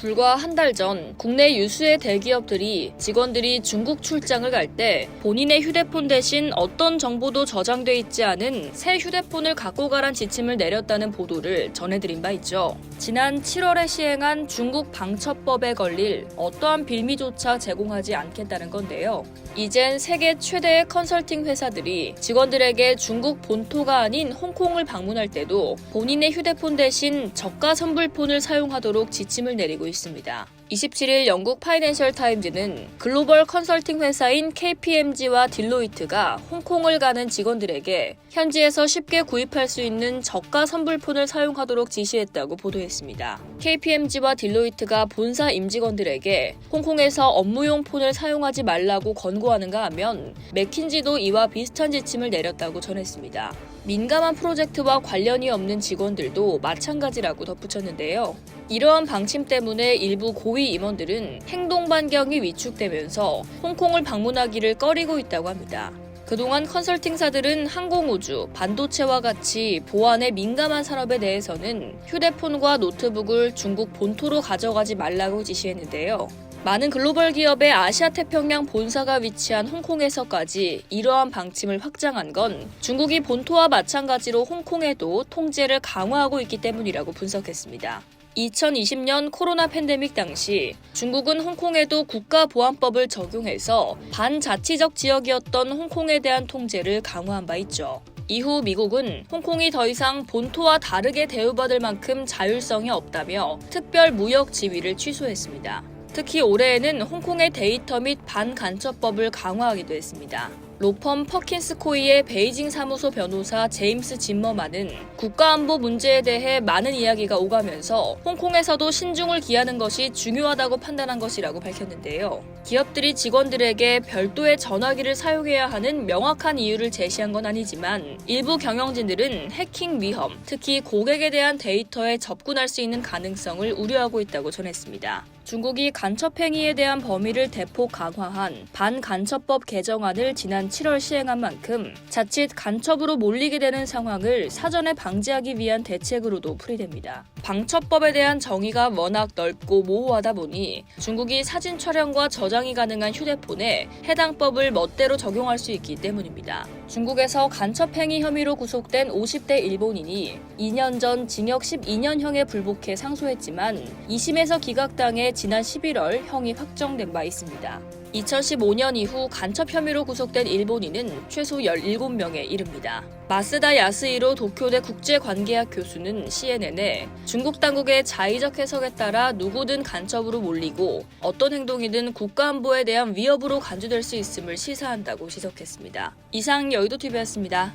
불과 한 달 전 국내 유수의 대기업들이 직원들이 중국 출장을 갈 때 본인의 휴대폰 대신 어떤 정보도 저장돼 있지 않은 새 휴대폰을 갖고 가란 지침을 내렸다는 보도를 전해드린 바 있죠. 지난 7월에 시행한 중국 방첩법에 걸릴 어떠한 빌미조차 제공하지 않겠다는 건데요. 이젠 세계 최대의 컨설팅 회사들이 직원들에게 중국 본토가 아닌 홍콩을 방문할 때도 본인의 휴대폰 대신 저가 선불폰을 사용하도록 지침을 내리고 있습니다. 27일 영국 파이낸셜 타임즈는 글로벌 컨설팅 회사인 KPMG와 딜로이트가 홍콩을 가는 직원들에게 현지에서 쉽게 구입할 수 있는 저가 선불폰을 사용하도록 지시했다고 보도했습니다. KPMG와 딜로이트가 본사 임직원들에게 홍콩에서 업무용 폰을 사용하지 말라고 권고하는가 하면 맥킨지도 이와 비슷한 지침을 내렸다고 전했습니다. 민감한 프로젝트와 관련이 없는 직원들도 마찬가지라고 덧붙였는데요. 이러한 방침 때문에 일부 고위 임원들은 행동 반경이 위축되면서 홍콩을 방문하기를 꺼리고 있다고 합니다. 그동안 컨설팅사들은 항공우주, 반도체와 같이 보안에 민감한 산업에 대해서는 휴대폰과 노트북을 중국 본토로 가져가지 말라고 지시했는데요. 많은 글로벌 기업의 아시아 태평양 본사가 위치한 홍콩에서까지 이러한 방침을 확장한 건 중국이 본토와 마찬가지로 홍콩에도 통제를 강화하고 있기 때문이라고 분석했습니다. 2020년 코로나 팬데믹 당시 중국은 홍콩에도 국가보안법을 적용해서 반자치적 지역이었던 홍콩에 대한 통제를 강화한 바 있죠. 이후 미국은 홍콩이 더 이상 본토와 다르게 대우받을 만큼 자율성이 없다며 특별 무역 지위를 취소했습니다. 특히 올해에는 홍콩의 데이터 및 반간첩법을 강화하기도 했습니다. 로펌 퍼킨스코이의 베이징 사무소 변호사 제임스 짐머만은 국가안보 문제에 대해 많은 이야기가 오가면서 홍콩에서도 신중을 기하는 것이 중요하다고 판단한 것이라고 밝혔는데요. 기업들이 직원들에게 별도의 전화기를 사용해야 하는 명확한 이유를 제시한 건 아니지만 일부 경영진들은 해킹 위험, 특히 고객에 대한 데이터에 접근할 수 있는 가능성을 우려하고 있다고 전했습니다. 중국이 간첩 행위에 대한 범위를 대폭 강화한 반간첩법 개정안을 지난 7월 시행한 만큼 자칫 간첩으로 몰리게 되는 상황을 사전에 방지하기 위한 대책으로도 풀이됩니다. 방첩법에 대한 정의가 워낙 넓고 모호하다 보니 중국이 사진 촬영과 저장이 가능한 휴대폰에 해당 법을 멋대로 적용할 수 있기 때문입니다. 중국에서 간첩 행위 혐의로 구속된 50대 일본인이 2년 전 징역 12년형에 불복해 상소했지만 2심에서 기각당해 지난 11월 형이 확정된 바 있습니다. 2015년 이후 간첩 혐의로 구속된 일본인은 최소 17명에 이릅니다. 마스다 야스히로 도쿄대 국제관계학 교수는 CNN에 중국 당국의 자의적 해석에 따라 누구든 간첩으로 몰리고 어떤 행동이든 국가안보에 대한 위협으로 간주될 수 있음을 시사한다고 지적했습니다. 이상 여의도TV였습니다.